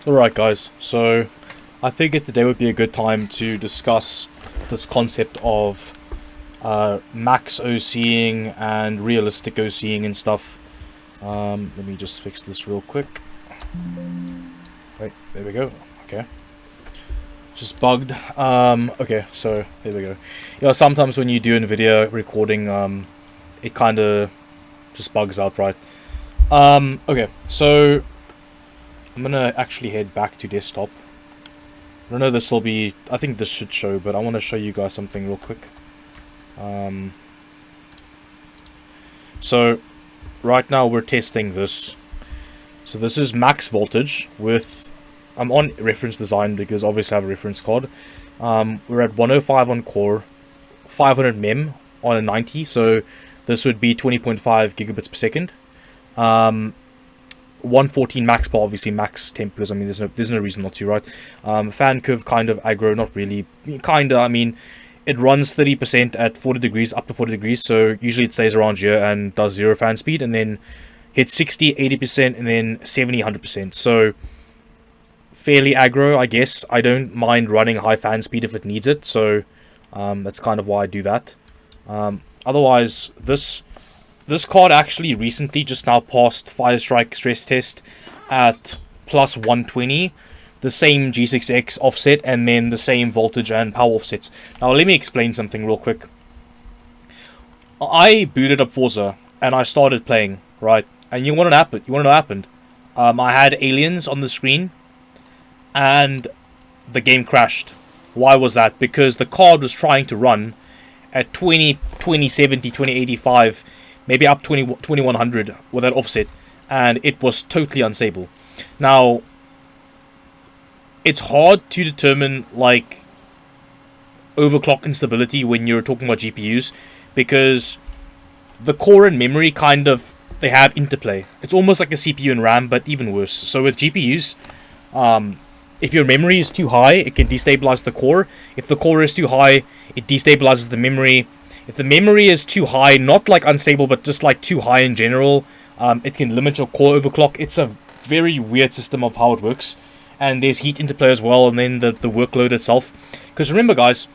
Alright guys, so I figured today would be a good time to discuss this concept of max OCing and realistic OCing and stuff. Let me just fix this real quick. Wait, there we go. Okay. Just bugged. Okay, so there we go. You know, sometimes when you do a video recording, it kind of just bugs out, right? Okay, so I'm gonna actually head back to desktop. I don't know, this will be, I think this should show, but I want to show you guys something real quick. So right now we're testing this. So this is max voltage with, I'm on reference design because obviously I have a reference card. We're at 105 on core, 500 mem on a 90, so this would be 20.5 gigabits per second. 114 max bar, obviously max temp, because I mean there's no reason not to, right? Fan curve kind of aggro, not really, kinda. I mean, it runs 30% at 40 degrees, up to 40 degrees, so usually it stays around here and does 0 fan speed, and then hits 60, 80%, and then 70, 100%. So fairly aggro, I guess. I don't mind running high fan speed if it needs it, so that's kind of why I do that. Otherwise, this card actually recently just now passed Firestrike stress test at plus 120, the same G6X offset, and then the same voltage and power offsets. Now let me explain something real quick. I booted up Forza and I started playing, right? And you want to know what happened? I had aliens on the screen and the game crashed. Why was that? Because the card was trying to run at 2070, 2085, maybe up 2100 with that offset, and it was totally unstable. Now, it's hard to determine like overclock instability when you're talking about GPUs, because the core and memory kind of, they have interplay. It's almost like a CPU and RAM, but even worse. So with GPUs, if your memory is too high, it can destabilize the core. If the core is too high, it destabilizes the memory. If the memory is too high, not like unstable, but just like too high in general, it can limit your core overclock. It's a very weird system of how it works. And there's heat interplay as well, and then the workload itself. Because remember guys,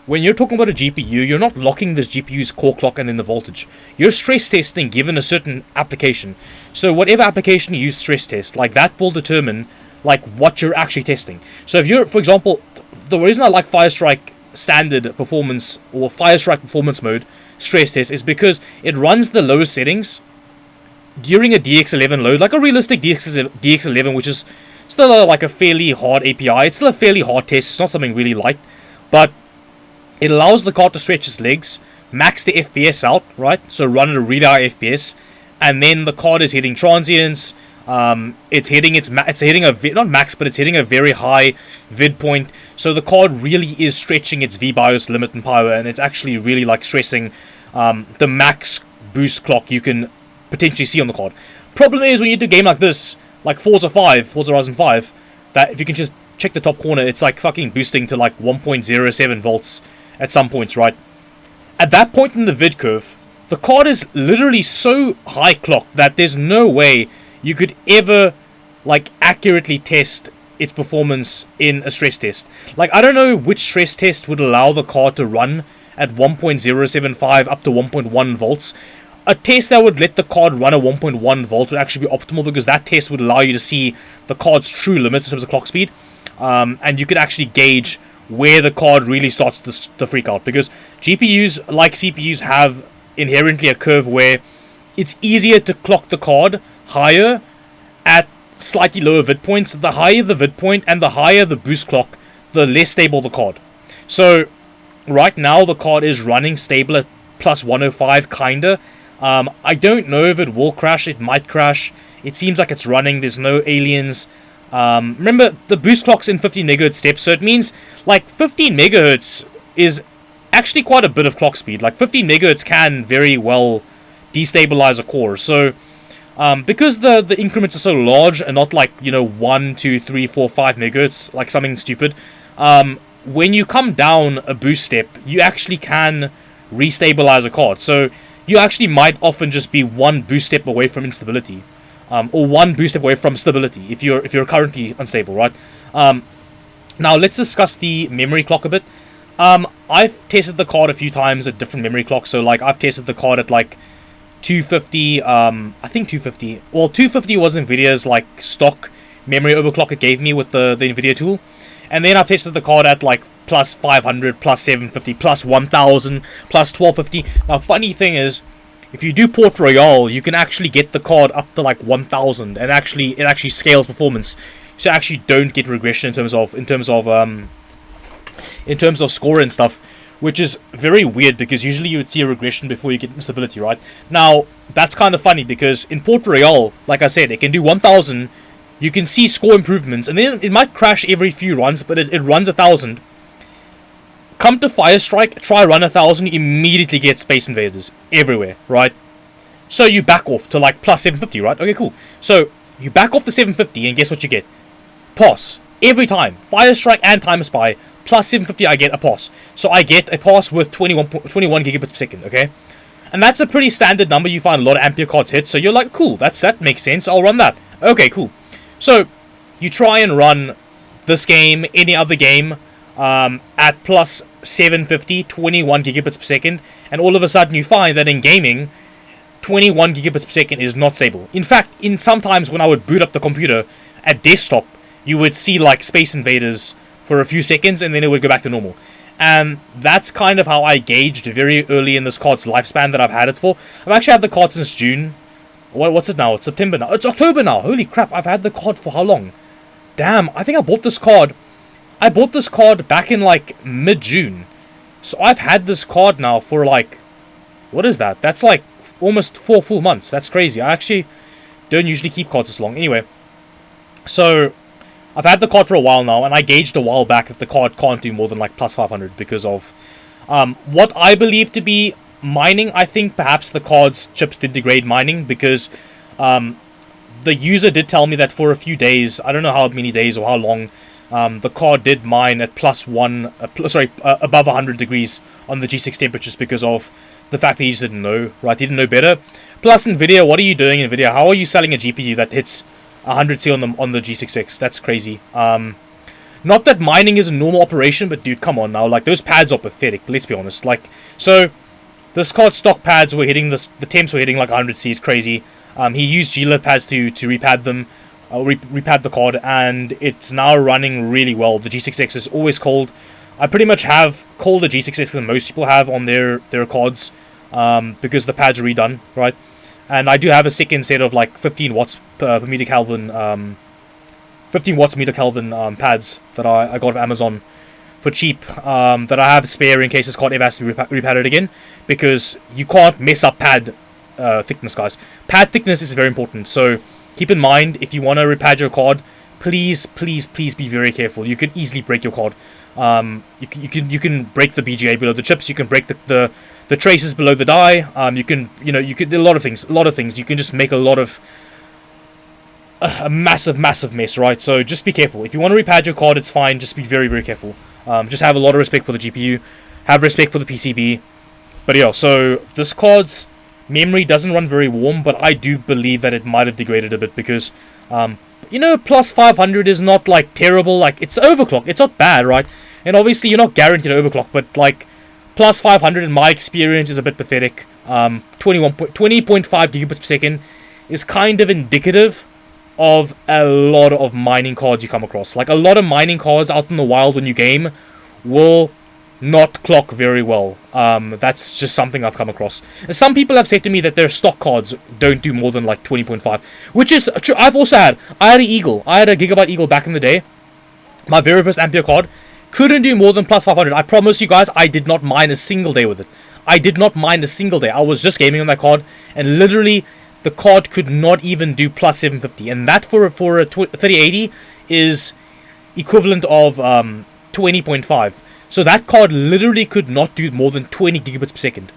when you're talking about a GPU, you're not locking this GPU's core clock and then the voltage. You're stress testing given a certain application. So whatever application you use stress test, like that will determine like what you're actually testing. So if you're, for example, the reason I like Firestrike standard performance or Firestrike performance mode stress test is because it runs the lowest settings during a DX11 load, like a realistic DX11, which is still like a fairly hard API. It's still a fairly hard test. It's not something really light, but it allows the card to stretch its legs, max the FPS out, right? So run at a really high FPS, and then the card is hitting transients. It's hitting not max, but it's hitting a very high vid point. So the card really is stretching its VBIOS limit and power, and it's actually really like stressing the max boost clock you can potentially see on the card. Problem is when you do a game like this, like Forza Horizon 5, that if you can just check the top corner, it's like fucking boosting to like 1.07 volts at some points, right? At that point in the vid curve, the card is literally so high clocked that there's no way you could ever like accurately test its performance in a stress test. Like, I don't know which stress test would allow the card to run at 1.075 up to 1.1 volts. A test that would let the card run at 1.1 volts would actually be optimal, because that test would allow you to see the card's true limits in terms of clock speed, and you could actually gauge where the card really starts to freak out, because GPUs, like CPUs, have inherently a curve where it's easier to clock the card higher at slightly lower vid points. The higher the vid point and the higher the boost clock, the less stable the card. So right now the card is running stable at plus 105 kinda. I don't know if it will crash. It might crash. It seems like it's running. There's no aliens. Remember, the boost clock's in 15 megahertz steps, so it means like 15 megahertz is actually quite a bit of clock speed. Like 15 megahertz can very well destabilize a core. So because the increments are so large and not like, you know, 1, 2, 3, 4, 5 megahertz, like something stupid, when you come down a boost step, you actually can restabilize a card. So you actually might often just be one boost step away from instability. or one boost away from stability if you're currently unstable, right? Now let's discuss the memory clock a bit. I've tested the card a few times at different memory clocks. So like I've tested the card at like 250. I think 250. Well, 250 was Nvidia's like stock memory overclock it gave me with the Nvidia tool, and then I've tested the card at like plus 500, plus 750, plus 1000, plus 1250. Now, funny thing is, if you do Port Royale, you can actually get the card up to like 1000, and it actually scales performance. So you actually don't get regression in terms of score and stuff, which is very weird because usually you would see a regression before you get instability, right? Now, that's kind of funny because in Port Royale, like I said, it can do 1000, you can see score improvements, and then it might crash every few runs, but it runs 1000. Come to Firestrike, try run 1000, you immediately get Space Invaders everywhere, right? So you back off to like plus 750, right? Okay, cool. So you back off the 750, and guess what you get? Pass. Every time. Firestrike and Timer Spy, plus 750, I get a pass. So I get a pass with 21 gigabits per second, okay? And that's a pretty standard number you find a lot of Ampere cards hit, so you're like, cool, that makes sense, I'll run that. Okay, cool. So you try and run this game, any other game, at plus 750, 21 gigabits per second, and all of a sudden you find that in gaming, 21 gigabits per second is not stable. In fact, sometimes when I would boot up the computer at desktop, you would see like Space Invaders for a few seconds, and then it would go back to normal. And that's kind of how I gauged very early in this card's lifespan that I've had it for. I've actually had the card since June. What's it now? It's September now. It's October now. Holy crap, I've had the card for how long? Damn, I think I bought this card. I bought this card back in like mid-June. So I've had this card now for like, what is that? That's like almost 4 full months. That's crazy. I actually don't usually keep cards this long. Anyway, so I've had the card for a while now, and I gauged a while back that the card can't do more than like plus 500 because of what I believe to be mining. I think perhaps the card's chips did degrade mining because the user did tell me that for a few days, I don't know how many days or how long, the card did mine at above 100 degrees on the G6 temperatures because of the fact that he just didn't know, right? He didn't know better. Plus, NVIDIA, what are you doing, NVIDIA? How are you selling a GPU that hits 100C on the G66? That's crazy. Not that mining is a normal operation, but dude, come on now. Like, those pads are pathetic, let's be honest. Like, so this card stock pads were hitting the temps were hitting like 100C. It's crazy. He used GLID pads to repad them, repad the card, and it's now running really well. The G66 is always cold. I pretty much have colder G66 than most people have on their cards, because the pads are redone, right? And I do have a second set of like 15 watts per meter Kelvin, 15 watts meter Kelvin pads that I got off Amazon for cheap, that I have spare in case this card ever has to be repadded again, because you can't mess up pad thickness, guys. Pad thickness is very important, so keep in mind if you want to repad your card, please be very careful. You can easily break your card. You can break the BGA below the chips. You can break the traces below the die. You can a lot of things. You can just make a lot of a massive mess, right? So just be careful. If you want to repad your card, it's fine. Just be very careful. Just have a lot of respect for the GPU. Have respect for the PCB. But yeah, so this card's memory doesn't run very warm, but I do believe that it might have degraded a bit because plus 500 is not like terrible. Like, it's overclock. It's not bad, right? And obviously you're not guaranteed overclock, but like plus 500 in my experience is a bit pathetic. 20.5 gigabits per second is kind of indicative of a lot of mining cards you come across. Like, a lot of mining cards out in the wild when you game will not clock very well. That's just something I've come across. And some people have said to me that their stock cards don't do more than like 20.5, which is true. I had an Eagle. I had a Gigabyte Eagle back in the day. My very first Ampere card couldn't do more than plus 500. I promise you guys, I did not mine a single day with it. I did not mine a single day. I was just gaming on that card, and literally the card could not even do plus 750, and that for a 3080 is equivalent of 20.5. So that card literally could not do more than 20 gigabits per second.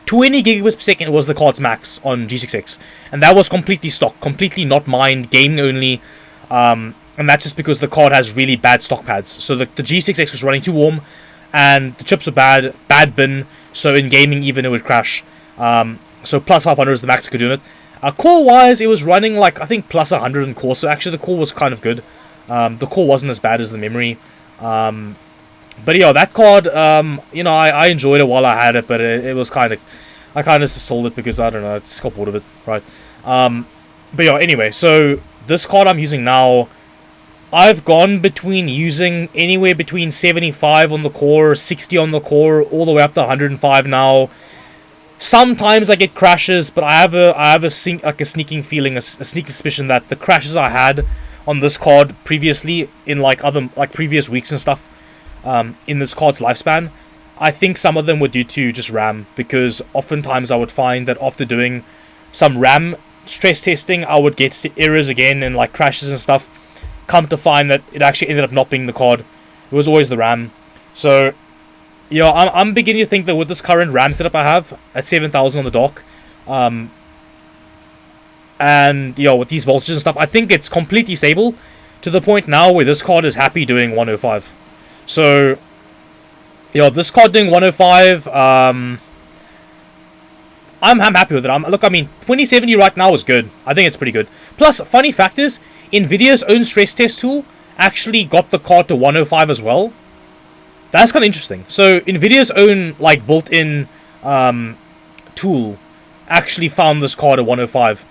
20 gigabits per second was the card's max on G66. And that was completely stock, completely not mined, gaming only. And that's just because the card has really bad stock pads. So the G66 was running too warm, and the chips were bad bin. So in gaming even it would crash. So plus 500 is the max it could do it. Core wise, it was running like I think plus 100 in core, so actually the core was kind of good. The core wasn't as bad as the memory. But yeah, that card, you know, I enjoyed it while I had it, but it was kind of, I kind of sold it because I don't know, I just got bored of it, right? But yeah, anyway, so this card I'm using now, I've gone between using anywhere between 75 on the core, 60 on the core, all the way up to 105 now. Sometimes I get crashes, but I have a sneaking feeling, a sneaking suspicion that the crashes I had on this card previously in like other previous weeks and stuff, in this card's lifespan, I think some of them were due to just RAM, because oftentimes I would find that after doing some RAM stress testing, I would get errors again and like crashes and stuff. Come to find that it actually ended up not being the card. It was always the RAM. So, yeah, I'm beginning to think that with this current RAM setup I have at 7,000 on the dock, and yeah, with these voltages and stuff, I think it's completely stable to the point now where this card is happy doing 105. So, yeah, this card doing 105, I'm happy with it. Look, I mean, 2070 right now is good. I think it's pretty good. Plus, funny fact is, NVIDIA's own stress test tool actually got the card to 105 as well. That's kind of interesting. So, NVIDIA's own, like, built-in tool actually found this card at 105.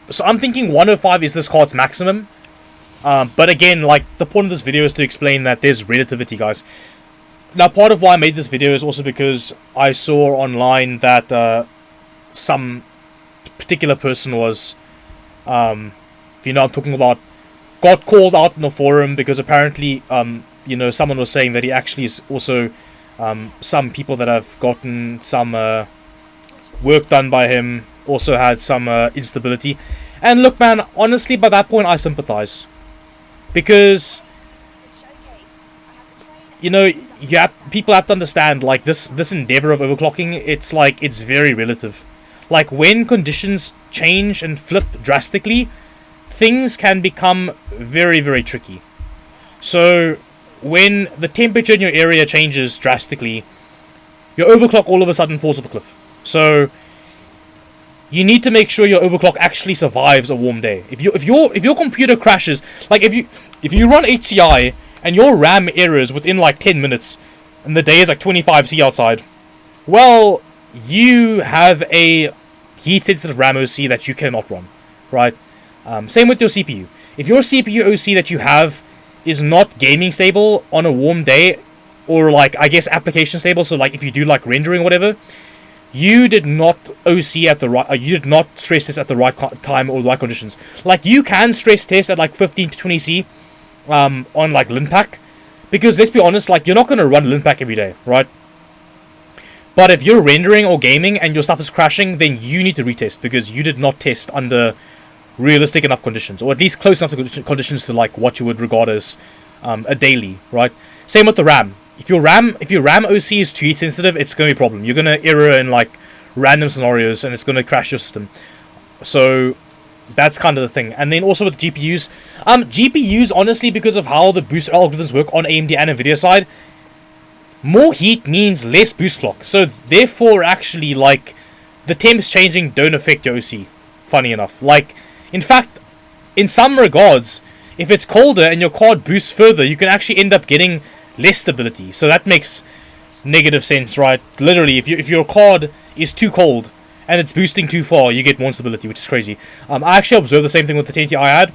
So, I'm thinking 105 is this card's maximum. But again, like, the point of this video is to explain that there's relativity, guys. Now, part of why I made this video is also because I saw online that some particular person was, if you know what I'm talking about, got called out in the forum because apparently, you know, someone was saying that he actually is also, some people that have gotten some work done by him also had some instability. And look, man, honestly, by that point, I sympathize. Because, you know, people have to understand, like, this endeavor of overclocking, it's like, it's very relative. Like, when conditions change and flip drastically, things can become very, very tricky. So, when the temperature in your area changes drastically, your overclock all of a sudden falls off a cliff. So, you need to make sure your overclock actually survives a warm day. If your computer crashes, like if you run HCI and your RAM errors within like 10 minutes, and the day is like 25°C outside, well, you have a heat-sensitive RAM OC that you cannot run, right? Same with your CPU. If your CPU OC that you have is not gaming stable on a warm day, or like I guess application stable, so like if you do like rendering or whatever, you did not OC at the right, you did not stress test at the right time or the right conditions. Like, you can stress test at like 15 to 20°C on like Linpack, because let's be honest, like, you're not going to run Linpack every day, right? But if you're rendering or gaming and your stuff is crashing, then you need to retest, because you did not test under realistic enough conditions, or at least close enough to conditions to like what you would regard as a daily, right? Same with the RAM. If your RAM OC is too heat sensitive, it's going to be a problem. You're going to error in like random scenarios, and it's going to crash your system. So that's kind of the thing. And then also with GPUs, GPUs, honestly, because of how the boost algorithms work on AMD and NVIDIA side, more heat means less boost clock. So therefore, actually, like, the temps changing don't affect your OC. Funny enough, like, in fact, in some regards, if it's colder and your card boosts further, you can actually end up getting less stability. So that makes negative sense, right? Literally, if your card is too cold and it's boosting too far, you get more stability, which is crazy. I actually observed the same thing with the 1080i I had.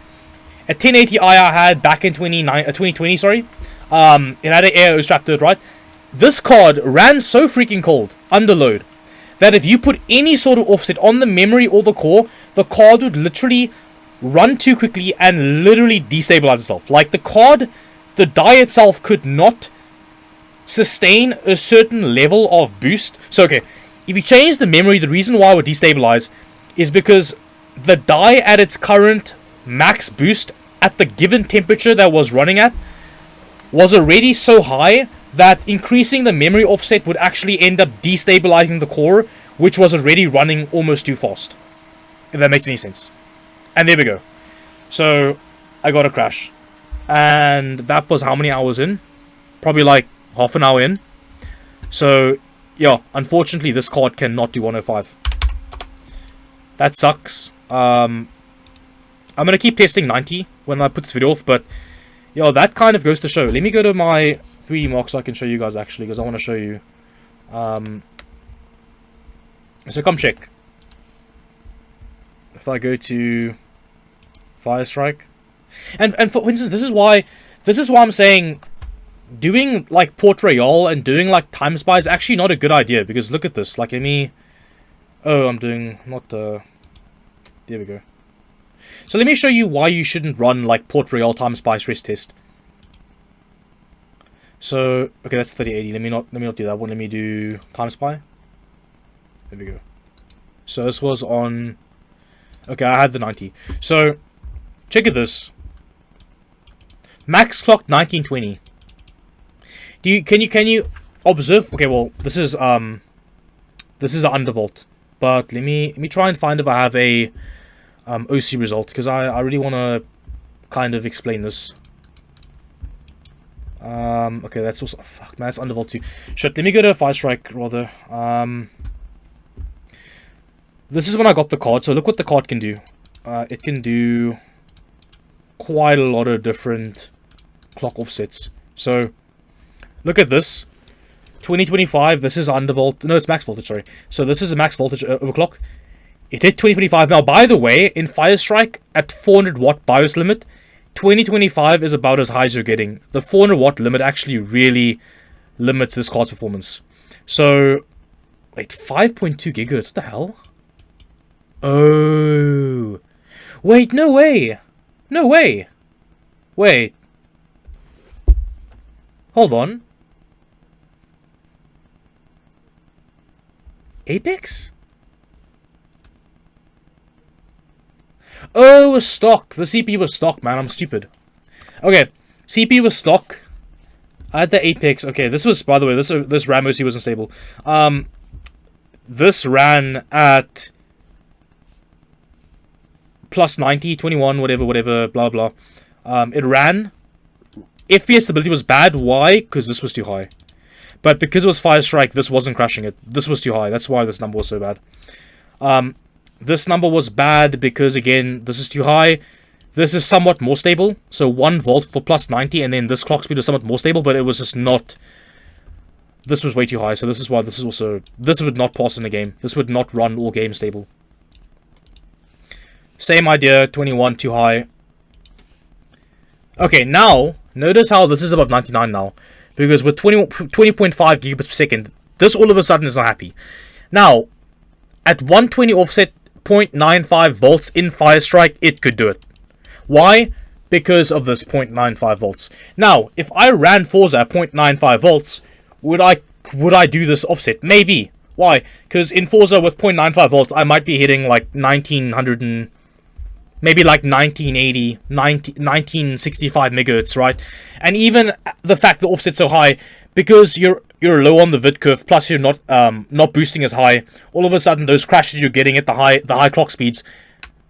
A 1080i I had back in 2020, sorry. It had an air strap to it, right? This card ran so freaking cold under load that if you put any sort of offset on the memory or the core, the card would literally run too quickly and literally destabilize itself. Like, the card, the die itself could not sustain a certain level of boost. So, okay, if you change the memory, the reason why it would destabilize is because the die at its current max boost at the given temperature that was running at was already so high that increasing the memory offset would actually end up destabilizing the core, which was already running almost too fast. If that makes any sense. And there we go. So, I got a crash. And that was how many hours in? Probably like half an hour in. So, yeah, unfortunately this card cannot do 105. That sucks. I'm gonna keep testing 90 when I put this video off, but yo, that kind of goes to show. Let me go to my 3D mark so I can show you guys actually, because I want to show you. So come check. If I go to Firestrike, and for instance, this is why I'm saying doing like Port Royal and doing like Time Spy is actually not a good idea, because look at this. Like, let me. Oh, I'm doing not the. There we go. So let me show you why you shouldn't run like Port Royal Time Spy stress test. So okay, that's 3080. Let me not do that one. Let me do Time Spy. There we go. So this was on. Okay, I had the 90. So check at this. Max clock 1920. Can you observe? Okay, well this is an undervolt, but let me try and find if I have a OC result, because I really want to kind of explain this. Okay, that's also fuck man, that's undervolt too. Shit, let me go to Firestrike rather. This is when I got the card, so look what the card can do. It can do quite a lot of different clock offsets. So look at this. 2025, this is undervolt. No, it's max voltage, sorry. So this is a max voltage overclock. It hit 2025. Now, by the way, in Firestrike at 400 watt BIOS limit, 2025 is about as high as you're getting. The 400 watt limit actually really limits this card's performance. So, wait, 5.2 gigahertz, what the hell? Oh. Wait, no way. No way. Wait. Hold on. Apex? Oh, it was stock. The CPU was stock, man. I'm stupid. Okay, CPU was stock. I had the Apex. Okay, this was, by the way, this RAM OC wasn't stable. This ran at plus 90, 21, whatever, blah, blah. It ran. FPS stability was bad. Why? Because this was too high. But because it was Firestrike, this wasn't crashing it. This was too high. That's why this number was so bad. This number was bad because, again, this is too high. This is somewhat more stable. So 1 volt for plus 90, and then this clock speed was somewhat more stable, but it was just not... This was way too high, so this is why this is also... This would not pass in the game. This would not run all games stable. Same idea, 21, too high. Okay, now, notice how this is above 99 now. Because with 20.5 gigabits per second, this all of a sudden is not happy. Now, at 120 offset, 0.95 volts in Firestrike, it could do it. Why? Because of this 0.95 volts. Now, if I ran Forza at 0.95 volts, would I do this offset? Maybe. Why? Because in Forza with 0.95 volts, I might be hitting like 1900 and... Maybe like 1980, 1965 megahertz, right? And even the fact the offset's so high, because you're low on the vid curve, plus you're not boosting as high, all of a sudden those crashes you're getting at the high clock speeds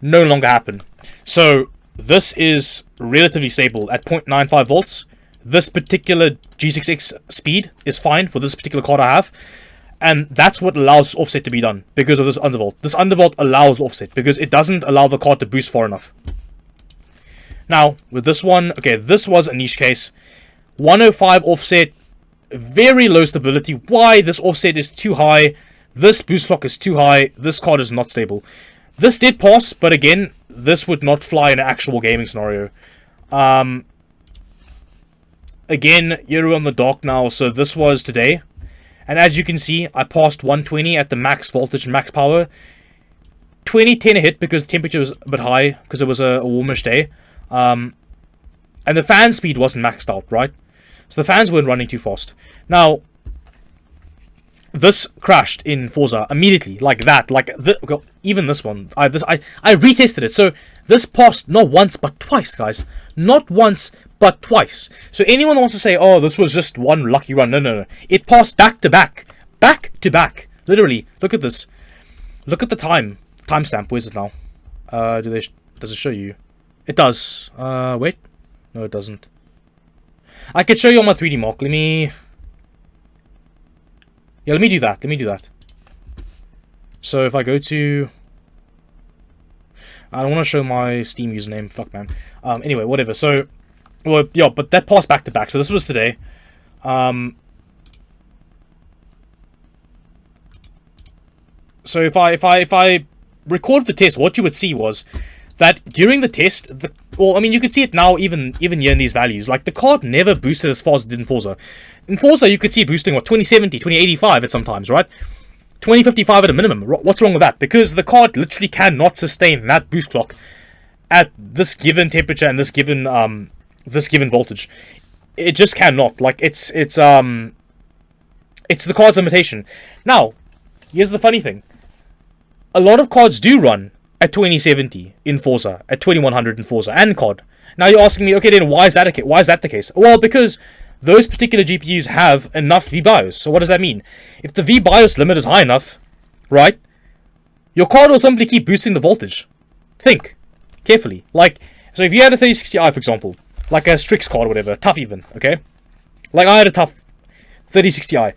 no longer happen. So this is relatively stable at 0.95 volts. This particular G6X speed is fine for this particular card I have. And that's what allows offset to be done, because of this undervolt. This undervolt allows offset, because it doesn't allow the card to boost far enough. Now, with this one, okay, this was a niche case. 105 offset, very low stability. Why? This offset is too high. This boost clock is too high. This card is not stable. This did pass, but again, this would not fly in an actual gaming scenario. Again, you're on the dock now, so this was today. And as you can see, I passed 120 at the max voltage and max power. 2010 a hit because the temperature was a bit high, because it was a warmish day. And the fan speed wasn't maxed out, right? So the fans weren't running too fast. Now, this crashed in Forza immediately, like that. Even this one, I retested it. So this passed not once but twice, guys. Not once but twice. So anyone that wants to say, oh, this was just one lucky run, no. It passed back to back, literally. Look at this. Look at the timestamp. Where's it now? Does it show you? It does. Wait, no, it doesn't. I could show you on my 3D mark. Let me do that. So if I go to I don't want to show my Steam username. Fuck, man. Anyway, whatever. So, well, yeah, but that passed back to back. So this was today. So if I record the test, what you would see was that during the test, well, I mean, you can see it now even here in these values. Like, the card never boosted as far as it did in Forza. In Forza, you could see it boosting, what, 2070, 2085 at some times, right? 2055 at a minimum. What's wrong with that? Because the card literally cannot sustain that boost clock at this given temperature and this given voltage. It just cannot. Like, it's the card's limitation. Now, here's the funny thing. A lot of cards do run at 2070 in Forza, at 2100 in Forza, and COD. Now you're asking me, okay, then why is that the case? Well, because those particular GPUs have enough VBIOS. So what does that mean? If the VBIOS limit is high enough, right, your card will simply keep boosting the voltage. Think carefully. Like, so if you had a 3060i, for example, like a Strix card or whatever, tough even, okay? Like, I had a tough 3060i.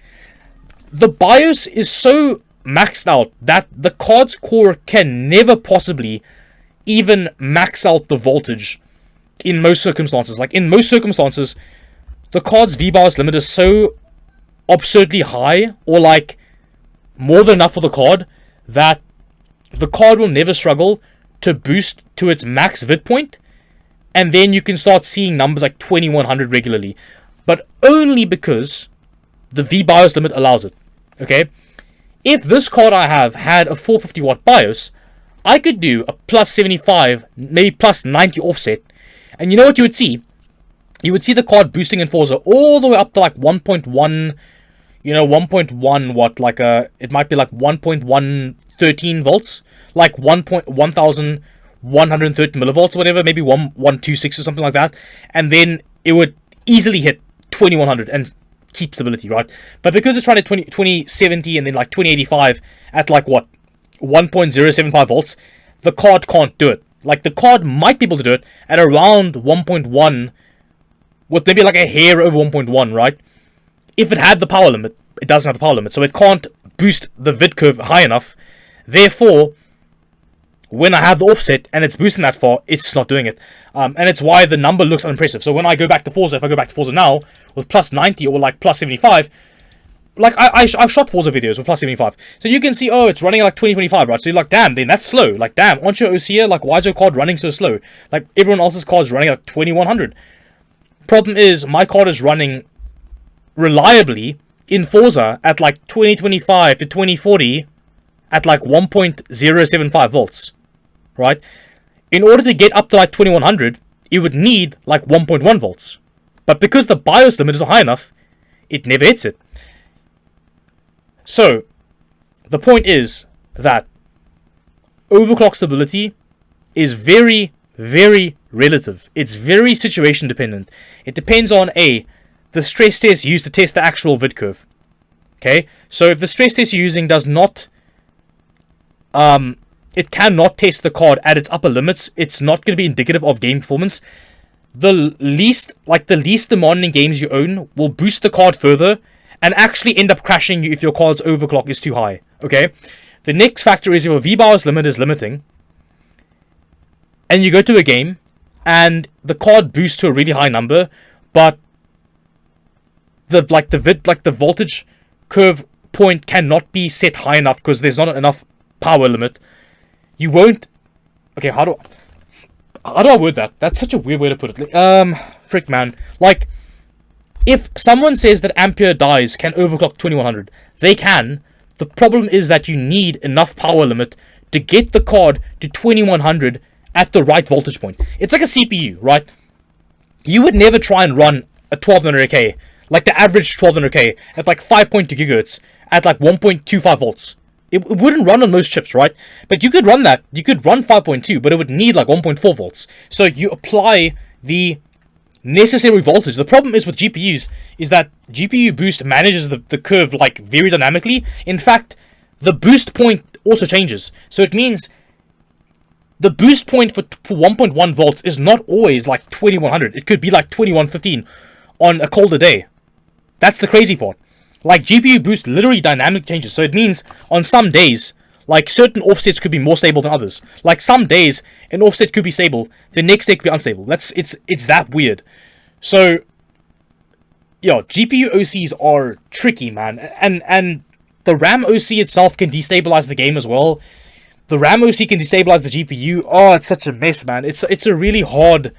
The BIOS is so maxed out that the card's core can never possibly even max out the voltage in most circumstances. Like, in most circumstances, the card's VBIOS limit is so absurdly high, or like more than enough for the card, that the card will never struggle to boost to its max vid point, and then you can start seeing numbers like 2100 regularly, but only because the VBIOS limit allows it. Okay, if this card I have had a 450 watt BIOS, I could do a plus 75, maybe plus 90 offset, and you know what you would see? You would see the card boosting in Forza all the way up to like 1.1, you know, 1.1 watt, like it might be like 1.113 volts, like 1130 millivolts or whatever, maybe 1126 or something like that, and then it would easily hit 2100 and keep stability, right? But because it's trying to 2070 and then like 2085 at like what, 1.075 volts, the card can't do it. Like, the card might be able to do it at around 1.1, with maybe like a hair over 1.1, right? If it had the power limit, it doesn't have the power limit, so it can't boost the vid curve high enough. Therefore, when I have the offset and it's boosting that far, it's just not doing it. And it's why the number looks unimpressive. So when I go back to Forza, if I go back to Forza now with plus 90 or like plus 75, like I've shot Forza videos with plus 75. So you can see, oh, it's running at like 2025, right? So you're like, damn, then that's slow. Like, damn, aren't your OC here? Like, why is your card running so slow? Like, everyone else's card's running at 2100. Problem is, my card is running reliably in Forza at like 2025 to 2040 at like 1.075 volts, right? In order to get up to like 2100, it would need like 1.1 volts. But because the BIOS limit is not high enough, it never hits it. So, the point is that overclock stability is very, very relative. It's very situation dependent. It depends on the stress test used to test the actual vid curve. Okay, so if the stress test you're using does not, it cannot test the card at its upper limits, it's not going to be indicative of game performance. The least demanding games you own will boost the card further and actually end up crashing you if your card's overclock is too high. Okay, the next factor is if your VBIOS limit is limiting, and you go to a game and the card boosts to a really high number, but the voltage curve point cannot be set high enough because there's not enough power limit. You won't. Okay, how do I word that? That's such a weird way to put it. Frick, man. Like, if someone says that Ampere dies can overclock 2100, they can. The problem is that you need enough power limit to get the card to 2100 at the right voltage point. It's like a CPU, right? You would never try and run a 1200K, like the average 1200K, at like 5.2 gigahertz at like 1.25 volts. It wouldn't run on most chips, right? But you could run that. You could run 5.2, but it would need like 1.4 volts. So you apply the necessary voltage. The problem is with GPUs is that GPU boost manages the curve like very dynamically. In fact, the boost point also changes. So it means the boost point for 1.1 volts is not always like 2100. It could be like 2115 on a colder day. That's the crazy part. Like, GPU boost literally dynamic changes. So it means on some days, Like, certain offsets could be more stable than others. Like, some days, an offset could be stable, the next day could be unstable. It's that weird. So, yeah, GPU OCs are tricky, man. And the RAM OC itself can destabilize the game as well. The RAM OC can destabilize the GPU. Oh, it's such a mess, man. It's a really hard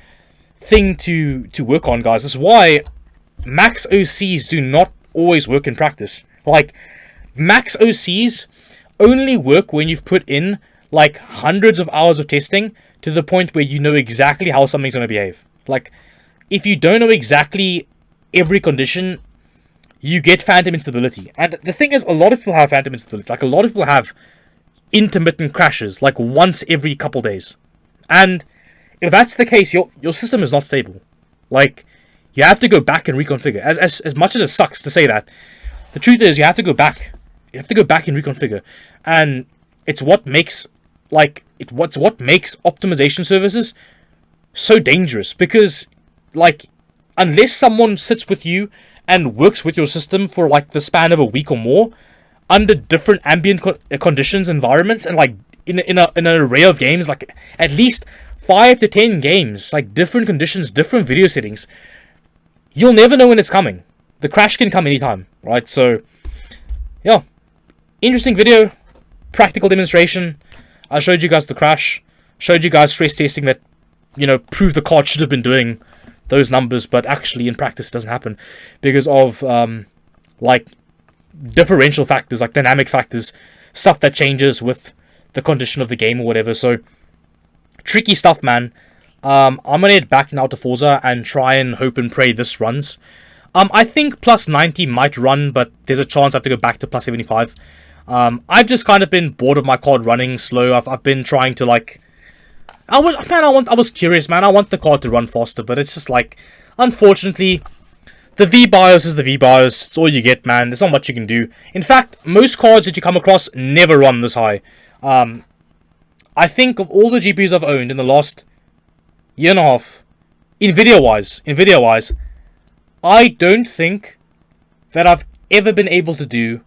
thing to work on, guys. That's why max OCs do not always work in practice. Like, max OCs only work when you've put in like hundreds of hours of testing to the point where you know exactly how something's going to behave. Like, if you don't know exactly every condition, you get phantom instability. And the thing is, a lot of people have phantom instability. Like, a lot of people have intermittent crashes, like once every couple days. And if that's the case, your system is not stable. Like, you have to go back and reconfigure. As much as it sucks to say that, the truth is you have to go back. You have to go back and reconfigure. And it's what makes what makes optimization services so dangerous, because like, unless someone sits with you and works with your system for like the span of a week or more under different ambient conditions, environments, and like in an array of games, like at least 5 to 10 games, like different conditions, different video settings, you'll never know when it's coming. The crash can come anytime, right? So, yeah, interesting video, practical demonstration. I showed you guys the crash, showed you guys stress testing that, you know, proved the card should have been doing those numbers, but actually in practice it doesn't happen because of like differential factors, like dynamic factors, stuff that changes with the condition of the game or whatever. So tricky stuff, man. I'm gonna head back now to Forza and try and hope and pray this runs. I think plus 90 might run, but there's a chance I have to go back to plus 75. I've just kind of been bored of my card running slow. I've been trying to like, I was curious, man. I want the card to run faster, but it's just like, unfortunately, the VBIOS is the VBIOS. It's all you get, man. There's not much you can do. In fact, most cards that you come across never run this high. I think of all the GPUs I've owned in the last year and a half, NVIDIA-wise, I don't think that I've ever been able to do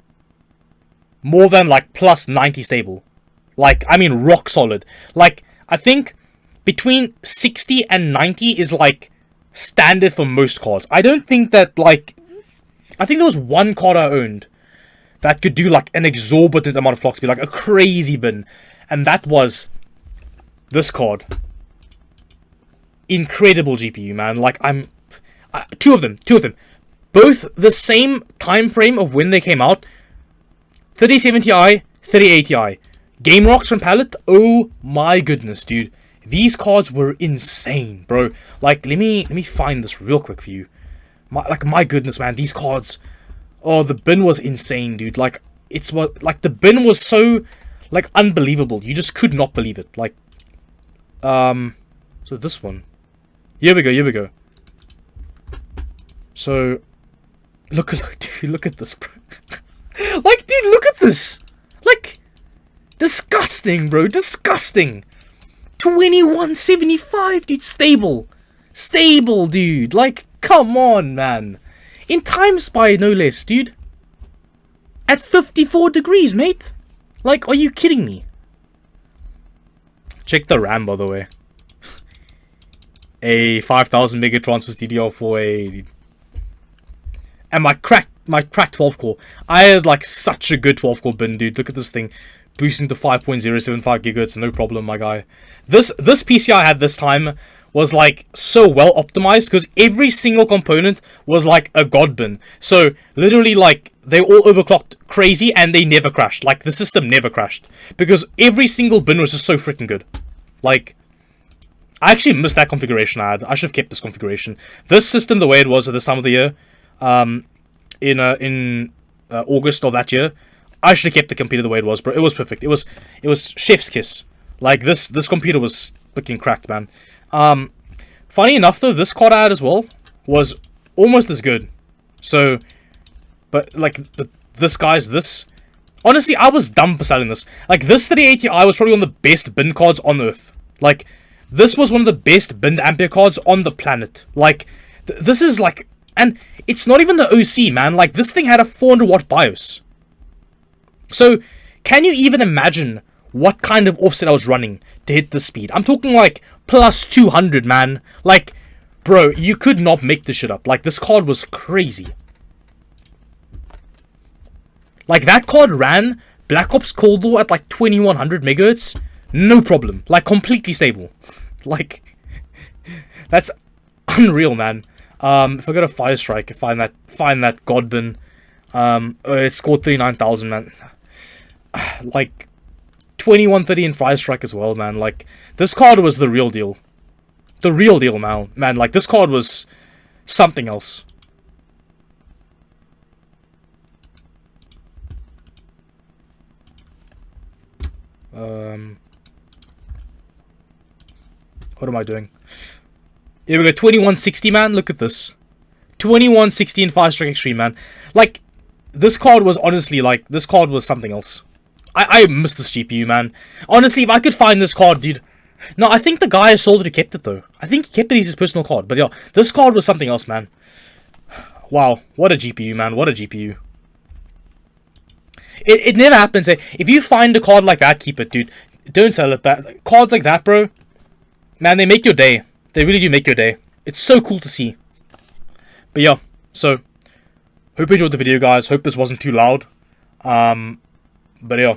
more than like plus 90 stable. Like, I mean, rock solid. Like, I think between 60 and 90 is like standard for most cards. I don't think that, like, I think there was one card I owned that could do like an exorbitant amount of clock speed, like a crazy bin, and that was this card. Incredible GPU, man. Like, two of them, both the same time frame of when they came out. 3070i, 3080i. Game Rocks from Palette, oh my goodness, dude. These cards were insane, bro. Like, let me find this real quick for you. My goodness, man, these cards. Oh, the bin was insane, dude. Like, the bin was so, like, unbelievable. You just could not believe it. Like, so this one. Here we go. So, look at this, bro. Like, dude, look at this. Like, disgusting, bro. Disgusting. 2175, dude. Stable, dude. Like, come on, man. In Time Spy, no less, dude. At 54 degrees, mate. Like, are you kidding me? Check the RAM, by the way. A 5000 mega transfer DDR4A, dude. And my cracked 12 core. I had like such a good 12 core bin, dude. Look at this thing. Boosting to 5.075 gigahertz, no problem, my guy. This PC I had this time was like so well optimized because every single component was like a god bin. So literally, like, they all overclocked crazy and they never crashed. Like, the system never crashed because every single bin was just so freaking good. Like, I actually missed that configuration I had. I should have kept this configuration. This system, the way it was at this time of the year, in August of that year, I should have kept the computer the way it was, bro. It was perfect. It was chef's kiss. Like, this computer was freaking cracked, man. Funny enough, though, this card I had as well was almost as good. So, but like this. Honestly, I was dumb for selling this. Like, this 3080i was probably one of the best bin cards on Earth. Like, this was one of the best bin ampere cards on the planet. Like, this is like, and it's not even the OC, man. Like, this thing had a 400 watt BIOS. So, Can you even imagine what kind of offset I was running to hit the speed? I'm talking like plus 200, man. Like, bro, you could not make this shit up. Like, this card was crazy. Like, that card ran Black Ops Cold War at like 2100 megahertz. No problem. Like, completely stable. Like, that's unreal, man. If I go to Fire Strike, find that Godbin. It scored 39,000, man. Like, 2130 in Fire Strike as well, man. Like, this card was the real deal. The real deal, man. Like, this card was something else. What am I doing? Here we go, 2160, man. Look at this. 2160 in Fire Strike Extreme, man. Like, this card was honestly, like, this card was something else. I missed this GPU, man. Honestly, if I could find this card, dude. No, I think the guy sold it who kept it, though. I think he kept it as his personal card. But, yeah, this card was something else, man. Wow, what a GPU, man. What a GPU. It never happens. If you find a card like that, keep it, dude. Don't sell it. Cards like that, bro. Man, they make your day. They really do make your day. It's so cool to see. But, yeah. So, hope you enjoyed the video, guys. Hope this wasn't too loud. But, yeah.